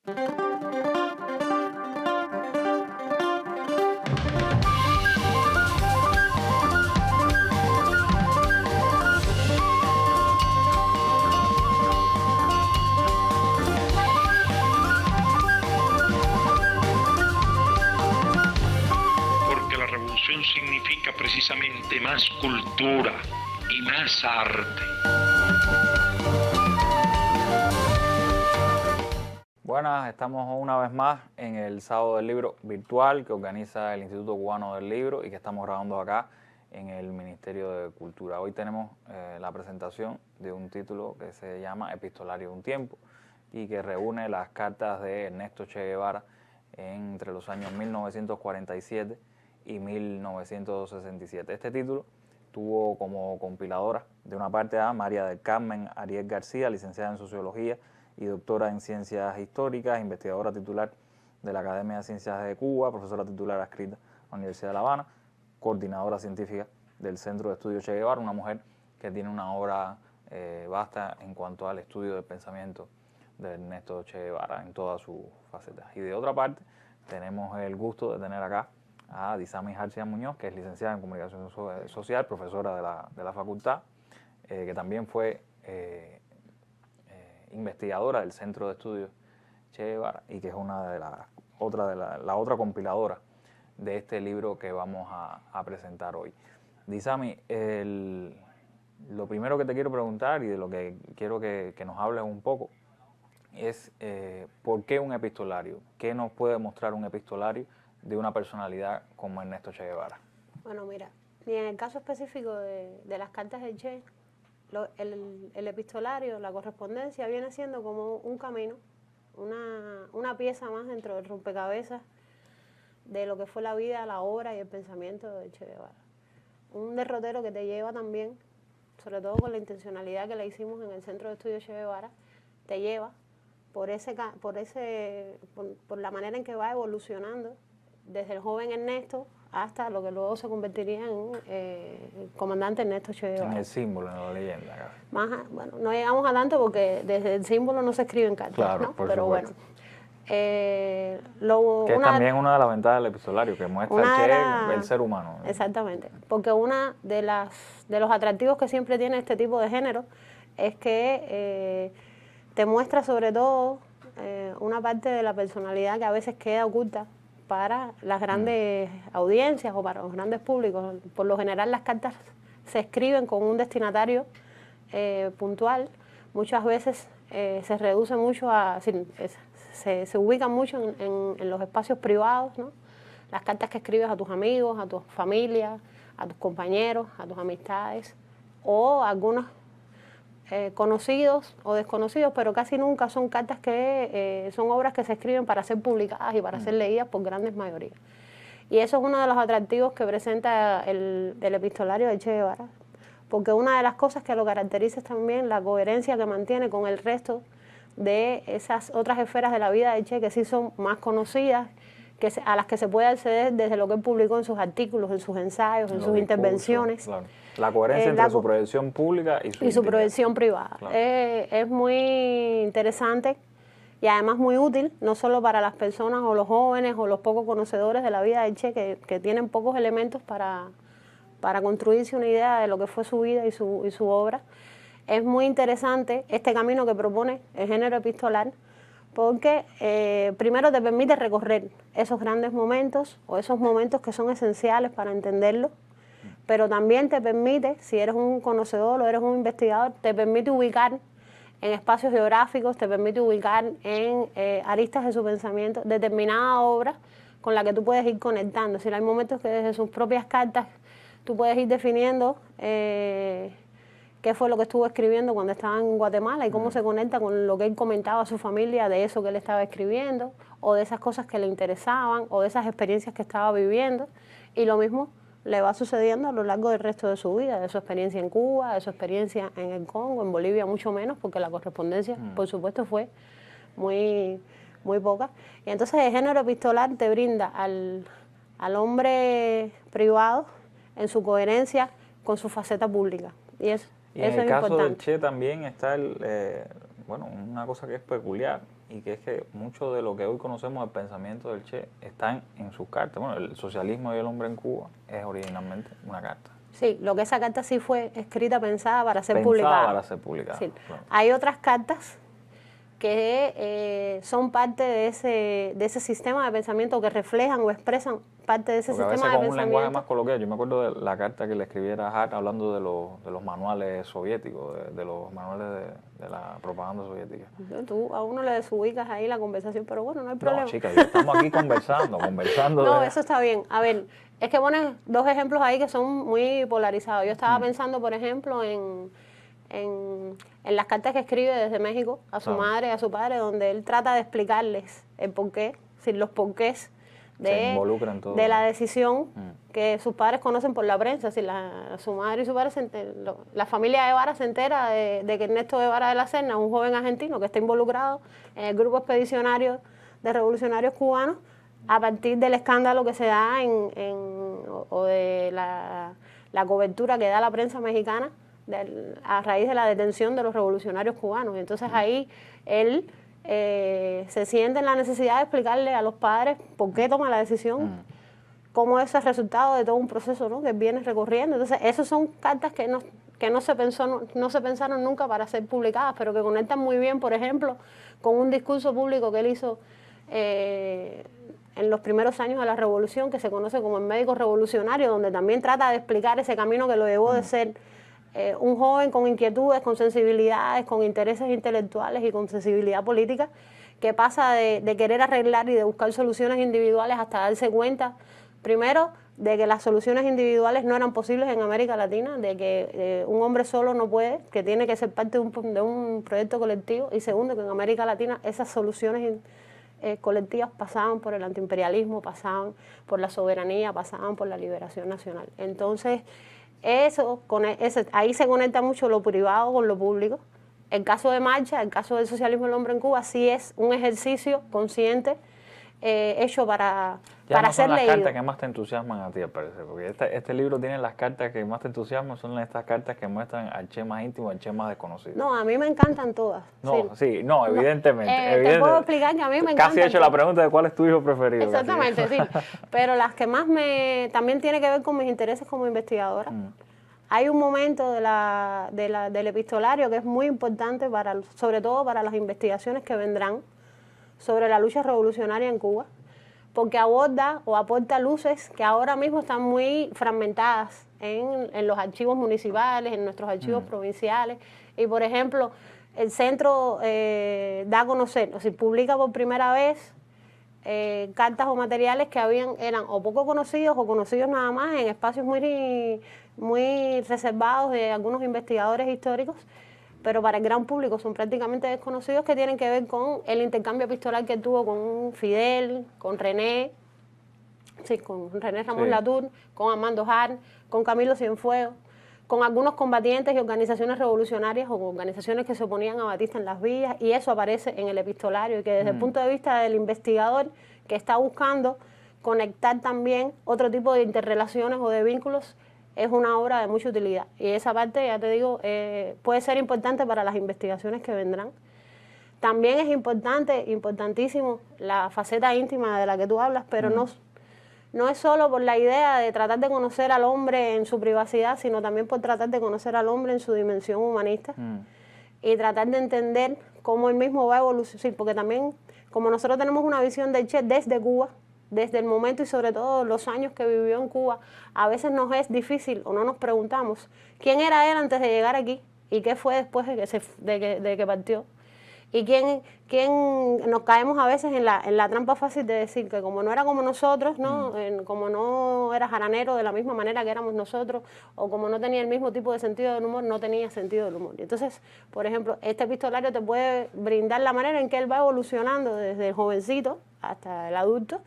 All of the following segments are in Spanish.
Porque la revolución significa precisamente más cultura y más arte. Buenas, estamos una vez más en el Sábado del Libro virtual que organiza el Instituto Cubano del Libro y que estamos grabando acá en el Ministerio de Cultura. Hoy tenemos la presentación de un título que se llama Epistolario de un tiempo y que reúne las cartas de Ernesto Che Guevara entre los años 1947 y 1967. Este título tuvo como compiladora de una parte a María del Carmen Ariel García, licenciada en Sociología y doctora en Ciencias Históricas, investigadora titular de la Academia de Ciencias de Cuba, profesora titular adscrita a la Universidad de La Habana, coordinadora científica del Centro de Estudios Che Guevara, una mujer que tiene una obra vasta en cuanto al estudio del pensamiento de Ernesto Che Guevara en todas sus facetas. Y de otra parte, tenemos el gusto de tener acá a Disami García Muñoz, que es licenciada en Comunicación Social, profesora de la facultad, que también fue investigadora del Centro de Estudios Che Guevara y que es una de la otra compiladora de este libro que vamos a presentar hoy. Disami, lo primero que te quiero preguntar y de lo que quiero que nos hables un poco es ¿por qué un epistolario? ¿Qué nos puede mostrar un epistolario de una personalidad como Ernesto Che Guevara? Bueno, mira, y en el caso específico de las cartas de Che, el epistolario, la correspondencia, viene siendo como un camino, una pieza más dentro del rompecabezas de lo que fue la vida, la obra y el pensamiento de Che Guevara. Un derrotero que te lleva también, sobre todo con la intencionalidad que le hicimos en el Centro de Estudios Che Guevara, te lleva por la manera en que va evolucionando desde el joven Ernesto hasta lo que luego se convertiría en el comandante Ernesto Che Guevara. En el símbolo, en la leyenda. Bueno, no llegamos a tanto porque desde el símbolo no se escriben cartas, claro, ¿no? Por Pero supuesto. Bueno, que es también una de las ventajas del epistolario, que muestra el ser humano. Exactamente, porque una de los atractivos que siempre tiene este tipo de género es que te muestra sobre todo una parte de la personalidad que a veces queda oculta para las grandes audiencias o para los grandes públicos. Por lo general las cartas se escriben con un destinatario puntual, muchas veces se reduce mucho se ubican mucho en los espacios privados, ¿no? Las cartas que escribes a tus amigos, a tu familia, a tus compañeros, a tus amistades, o a algunos conocidos o desconocidos, pero casi nunca son cartas que son obras que se escriben para ser publicadas y para ser leídas por grandes mayorías. Y eso es uno de los atractivos que presenta el epistolario de Che Guevara, porque una de las cosas que lo caracteriza es también la coherencia que mantiene con el resto de esas otras esferas de la vida de Che que sí son más conocidas, a las que se puede acceder desde lo que él publicó en sus artículos, en sus ensayos, en sus intervenciones. Claro. La coherencia entre su proyección pública y su proyección privada. Claro. Es muy interesante y además muy útil, no solo para las personas o los jóvenes o los pocos conocedores de la vida de Che, que tienen pocos elementos para construirse una idea de lo que fue su vida y su obra. Es muy interesante este camino que propone el género epistolar, porque primero te permite recorrer esos grandes momentos o esos momentos que son esenciales para entenderlo, pero también te permite, si eres un conocedor o eres un investigador, te permite ubicar en espacios geográficos, te permite ubicar en aristas de su pensamiento determinada obra con la que tú puedes ir conectando. Es decir, hay momentos que desde sus propias cartas tú puedes ir definiendo qué fue lo que estuvo escribiendo cuando estaba en Guatemala y cómo se conecta con lo que él comentaba a su familia de eso que él estaba escribiendo, o de esas cosas que le interesaban, o de esas experiencias que estaba viviendo. Y lo mismo le va sucediendo a lo largo del resto de su vida, de su experiencia en Cuba, de su experiencia en el Congo, en Bolivia mucho menos, porque la correspondencia, por supuesto, fue muy poca. Y entonces el género epistolar te brinda al hombre privado en su coherencia con su faceta pública. Y en el caso del Che también está bueno, una cosa que es peculiar y que es que mucho de lo que hoy conocemos del pensamiento del Che está en sus cartas. Bueno, el socialismo y el hombre en Cuba es originalmente una carta. Sí, lo que esa carta sí fue escrita, pensada para ser publicada. Para ser publicada. Sí. Claro. Hay otras cartas que son parte de ese sistema de pensamiento, que reflejan o expresan parte de ese Porque sistema a veces de con un lenguaje pensamiento. más coloquial. Yo me acuerdo de la carta que le escribiera a Hart hablando de los manuales soviéticos, de los manuales de la propaganda soviética. Tú a uno le desubicas ahí la conversación, pero bueno, no hay problema. No, chicas, estamos aquí conversando No, eso está bien. A ver, es que pones dos ejemplos ahí que son muy polarizados. Yo estaba pensando, por ejemplo, en las cartas que escribe desde México a su madre y a su padre, donde él trata de explicarles el porqué, los porqués de la decisión que sus padres conocen por la prensa. Su madre y su padre, la familia Guevara se entera de que Ernesto Guevara de la Serna, un joven argentino que está involucrado en el grupo expedicionario de revolucionarios cubanos, a partir del escándalo que se da o de la cobertura que da la prensa mexicana a raíz de la detención de los revolucionarios cubanos. Y entonces ahí él se siente en la necesidad de explicarle a los padres por qué toma la decisión, cómo es el resultado de todo un proceso, ¿no?, que viene recorriendo. Entonces, esas son cartas que no se pensaron nunca para ser publicadas, pero que conectan muy bien, por ejemplo, con un discurso público que él hizo en los primeros años de la revolución, que se conoce como el médico revolucionario, donde también trata de explicar ese camino que lo llevó de ser un joven con inquietudes, con sensibilidades, con intereses intelectuales y con sensibilidad política, que pasa de querer arreglar y de buscar soluciones individuales hasta darse cuenta, primero, de que las soluciones individuales no eran posibles en América Latina, de que un hombre solo no puede, que tiene que ser parte de un proyecto colectivo, y segundo, que en América Latina esas soluciones colectivas pasaban por el antiimperialismo, pasaban por la soberanía, pasaban por la liberación nacional. Entonces, ahí se conecta mucho lo privado con lo público. El caso de Marcha, el caso del socialismo del hombre en Cuba, sí es un ejercicio consciente hecho para ser leído. Las cartas que más te entusiasman a ti, al parecer, porque este libro tiene las cartas que más te entusiasman, son estas cartas que muestran al Che más íntimo, al Che más desconocido. No, a mí me encantan todas. No, evidentemente. Te puedo explicar que a mí me encantan. Casi he hecho la pregunta de cuál es tu hijo preferido. Exactamente, sí. Pero las que más también tiene que ver con mis intereses como investigadora. Hay un momento del epistolario que es muy importante, sobre todo para las investigaciones que vendrán sobre la lucha revolucionaria en Cuba, porque aborda o aporta luces que ahora mismo están muy fragmentadas en los archivos municipales, en nuestros archivos provinciales. Y, por ejemplo, el centro da a conocer, o sea, publica por primera vez cartas o materiales que eran o poco conocidos o conocidos nada más en espacios muy reservados de algunos investigadores históricos, pero para el gran público son prácticamente desconocidos, que tienen que ver con el intercambio epistolar que tuvo con Fidel, con René Ramos Latour, con Armando Hart, con Camilo Cienfuegos, con algunos combatientes y organizaciones revolucionarias o organizaciones que se oponían a Batista en las vías, y eso aparece en el epistolario, y que desde el punto de vista del investigador que está buscando conectar también otro tipo de interrelaciones o de vínculos, es una obra de mucha utilidad. Y esa parte, ya te digo, puede ser importante para las investigaciones que vendrán. También es importantísimo la faceta íntima de la que tú hablas, pero no es solo por la idea de tratar de conocer al hombre en su privacidad, sino también por tratar de conocer al hombre en su dimensión humanista y tratar de entender cómo él mismo va a evolucionar, porque también, como nosotros tenemos una visión del Che desde Cuba, desde el momento y sobre todo los años que vivió en Cuba, a veces nos es difícil o no nos preguntamos quién era él antes de llegar aquí y qué fue después de que partió. Y nos caemos a veces en la trampa fácil de decir que como no era como nosotros, ¿no? Como no era jaranero de la misma manera que éramos nosotros, o como no tenía el mismo tipo de sentido del humor, no tenía sentido del humor. Y entonces, por ejemplo, este epistolario te puede brindar la manera en que él va evolucionando desde el jovencito hasta el adulto,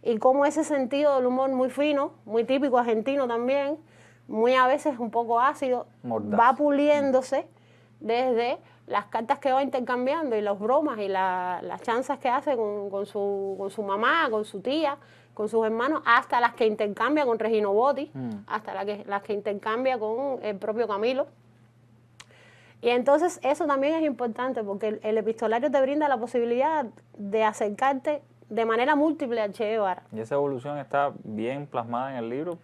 y cómo ese sentido del humor muy fino, muy típico argentino también, muy a veces un poco ácido, va puliéndose desde las cartas que va intercambiando y las bromas y las chanzas que hace con su mamá, con su tía, con sus hermanos, hasta las que intercambia con Regino Botti, hasta las que intercambia con el propio Camilo. Y entonces eso también es importante porque el epistolario te brinda la posibilidad de acercarte de manera múltiple a Che Guevara. Y esa evolución está bien plasmada en el libro,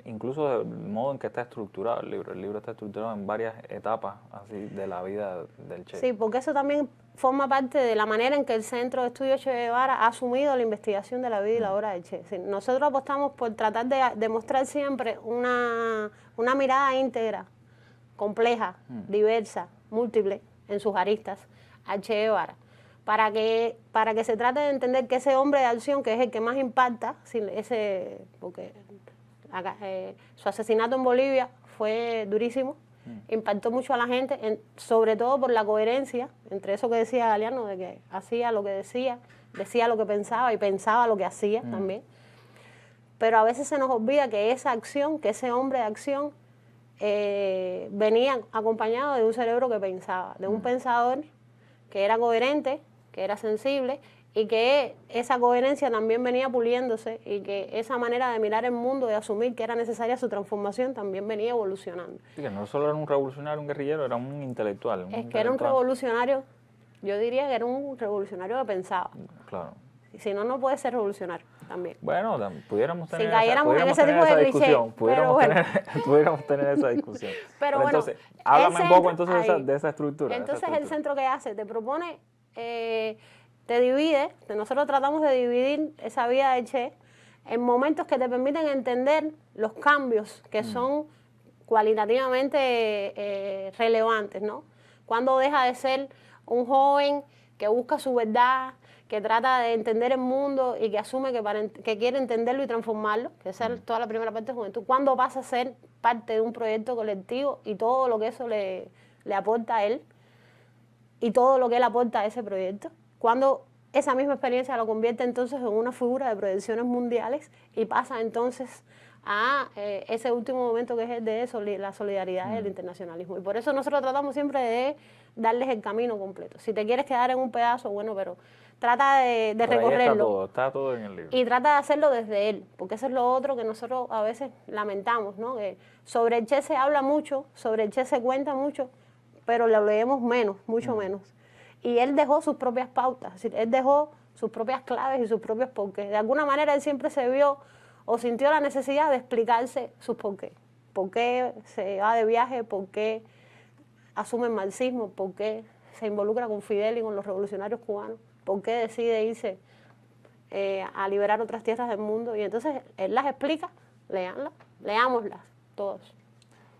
incluso del modo en que está estructurado el libro. El libro está estructurado en varias etapas así de la vida del Che. Sí, porque eso también forma parte de la manera en que el Centro de Estudios Che Guevara ha asumido la investigación de la vida y la obra de Che. Sí, nosotros apostamos por tratar de demostrar siempre una mirada íntegra, compleja, diversa, múltiple en sus aristas a Che Guevara. Para que se trate de entender que ese hombre de acción, que es el que más impacta, porque su asesinato en Bolivia fue durísimo, impactó mucho a la gente, sobre todo por la coherencia entre eso que decía Galeano, de que hacía lo que decía lo que pensaba y pensaba lo que hacía también. Pero a veces se nos olvida que esa acción, que ese hombre de acción, venía acompañado de un cerebro que pensaba, de un pensador que era coherente, que era sensible y que esa coherencia también venía puliéndose y que esa manera de mirar el mundo y asumir que era necesaria su transformación también venía evolucionando. Sí, que no solo era un revolucionario, un guerrillero, era un intelectual. Que era un revolucionario, yo diría que era un revolucionario que pensaba. Claro. Si no, no puede ser revolucionario también. Bueno, pudiéramos tener si cayéramos en ese tipo de discusión. Cliché, Pudiéramos tener esa discusión. Pero bueno, entonces, háblame un poco entonces de esa estructura. Entonces el centro que hace, te propone, te divide, nosotros tratamos de dividir esa vida de Che en momentos que te permiten entender los cambios que son cualitativamente relevantes, ¿no? Cuando deja de ser un joven que busca su verdad, que trata de entender el mundo y que asume que quiere entenderlo y transformarlo, que esa es toda la primera parte de juventud. Cuando pasa a ser parte de un proyecto colectivo y todo lo que eso le aporta a él y todo lo que él aporta a ese proyecto. Cuando esa misma experiencia lo convierte entonces en una figura de proyecciones mundiales y pasa entonces a ese último momento que es el de la solidaridad y el internacionalismo. Y por eso nosotros tratamos siempre de darles el camino completo. Si te quieres quedar en un pedazo, bueno, pero trata de recorrerlo. Está todo en el libro. Y trata de hacerlo desde él, porque eso es lo otro que nosotros a veces lamentamos, ¿no? Que sobre el Che se habla mucho, sobre el Che se cuenta mucho, pero lo leemos menos, mucho menos. Y él dejó sus propias pautas, es decir, él dejó sus propias claves y sus propios porqués. De alguna manera él siempre se vio o sintió la necesidad de explicarse sus porqués. ¿Por qué se va de viaje? ¿Por qué asume el marxismo? ¿Por qué se involucra con Fidel y con los revolucionarios cubanos? ¿Por qué decide irse a liberar otras tierras del mundo? Y entonces él las explica, leámoslas todos.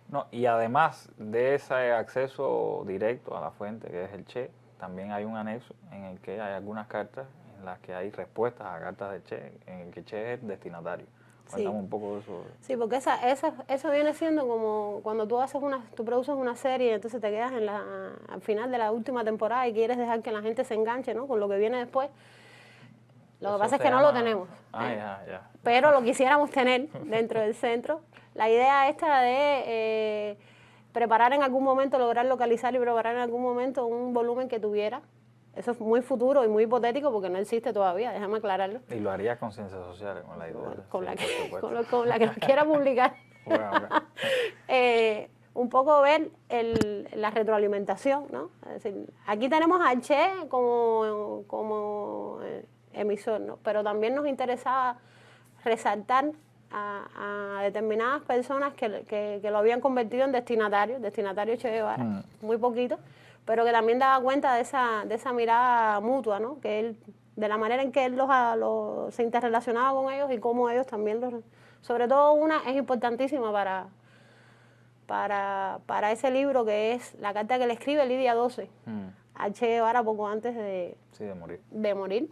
No, y además de ese acceso directo a la fuente que es el Che, también hay un anexo en el que hay algunas cartas en las que hay respuestas a cartas de Che, en el que Che es el destinatario. Cuéntame un poco de eso. Sí, porque eso viene siendo como cuando tú produces una serie y entonces te quedas al final de la última temporada y quieres dejar que la gente se enganche, ¿no?, con lo que viene después. Lo que pasa es que no lo tenemos. Ya. Pero lo quisiéramos tener dentro del centro. La idea esta de preparar en algún momento, lograr localizar y preparar en algún momento un volumen que tuviera. Eso es muy futuro y muy hipotético porque no existe todavía, déjame aclararlo. Y lo haría con Ciencias Sociales, con la idea. Con la que lo quiera publicar. Bueno. Un poco ver la retroalimentación, ¿no? Es decir, aquí tenemos a Che como emisor, ¿no? Pero también nos interesaba resaltar a determinadas personas que lo habían convertido en destinatario Che Guevara, muy poquito, pero que también daba cuenta de esa mirada mutua, ¿no? Que él, de la manera en que él se interrelacionaba con ellos y cómo ellos también sobre todo una es importantísima para ese libro, que es la carta que le escribe Lidia 12 a Che Guevara poco antes de morir.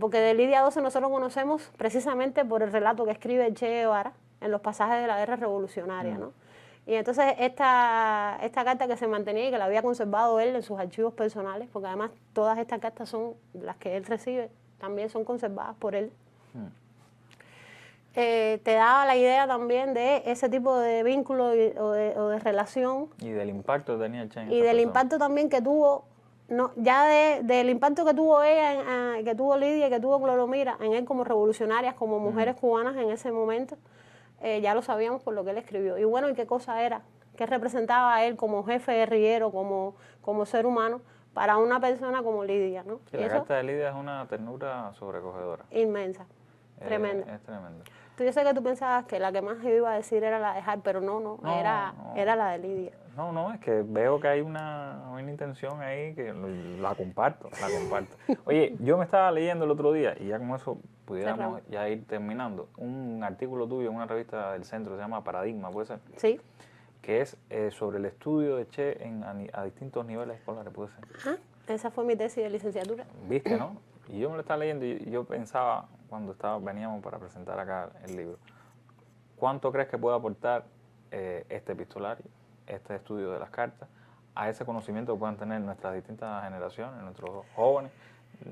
Porque de Lidia 12 nosotros conocemos precisamente por el relato que escribe Che Guevara en los pasajes de la guerra revolucionaria, ¿no? Y entonces esta carta que se mantenía y que la había conservado él en sus archivos personales, porque además todas estas cartas son las que él recibe, también son conservadas por él. Te daba la idea también de ese tipo de vínculo o de relación. Y del impacto que tenía el Che en y del impacto también que tuvo, del impacto que tuvo ella, que tuvo Lidia y que tuvo Cloromira en él como revolucionarias, como mujeres cubanas en ese momento. Ya lo sabíamos por lo que él escribió. Y bueno, ¿y qué cosa era qué representaba él como jefe guerrillero, como ser humano, para una persona como Lidia, ¿no? Sí, la carta de Lidia es una ternura sobrecogedora. Inmensa, tremenda. Es tremenda. Yo sé que tú pensabas que la que más iba a decir era la de Hart, pero no, era la de Lidia. No, es que veo que hay una intención ahí que la comparto. Oye, yo me estaba leyendo el otro día, y ya con eso pudiéramos ya ir terminando, un artículo tuyo en una revista del centro que se llama Paradigma, ¿puede ser? Sí. Que es sobre el estudio de Che a distintos niveles escolares, ¿puede ser? Ah, esa fue mi tesis de licenciatura. ¿Viste, no? Y yo me lo estaba leyendo y yo pensaba, cuando veníamos para presentar acá el libro, ¿cuánto crees que puede aportar este epistolario, este estudio de las cartas, a ese conocimiento que puedan tener nuestras distintas generaciones, nuestros jóvenes,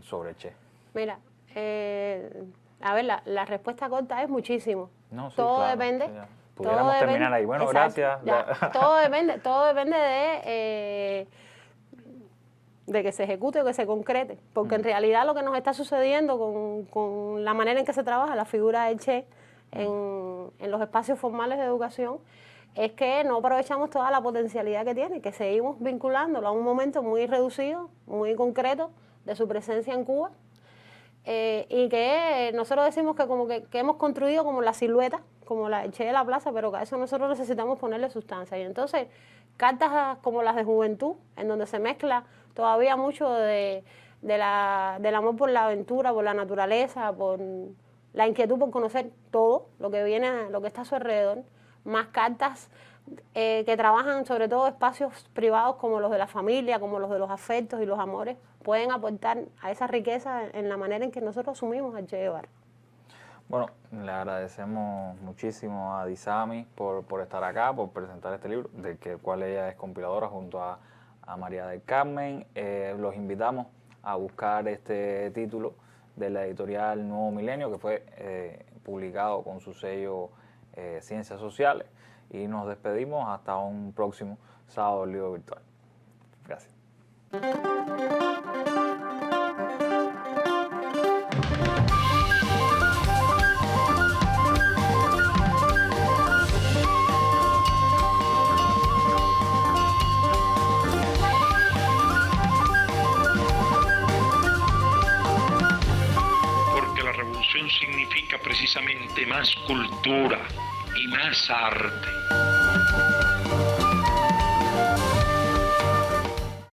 sobre Che? Mira, a ver, la respuesta corta es muchísimo. No, sí, todo claro, depende. Sí, pudiéramos terminar ahí. Bueno, exacto, gracias. Todo depende de que se ejecute o que se concrete, porque en realidad lo que nos está sucediendo con la manera en que se trabaja la figura de Che en los espacios formales de educación es que no aprovechamos toda la potencialidad que tiene, que seguimos vinculándolo a un momento muy reducido, muy concreto de su presencia en Cuba, y que nosotros decimos que como que hemos construido como la silueta, como la de Che de la Plaza, pero que a eso nosotros necesitamos ponerle sustancia. Y entonces, cartas como las de Juventud, en donde se mezcla todavía mucho del amor por la aventura, por la naturaleza, por la inquietud por conocer todo lo que viene, lo que está a su alrededor, más cartas que trabajan sobre todo espacios privados como los de la familia, como los de los afectos y los amores, pueden aportar a esa riqueza en la manera en que nosotros asumimos a Che Guevara. Bueno, le agradecemos muchísimo a Disami por estar acá, por presentar este libro, del cual ella es compiladora junto a María del Carmen. Los invitamos a buscar este título de la editorial Nuevo Milenio, que fue publicado con su sello Ciencias Sociales. Y nos despedimos hasta un próximo sábado del libro virtual. Gracias. Porque la revolución significa precisamente más cultura y más arte.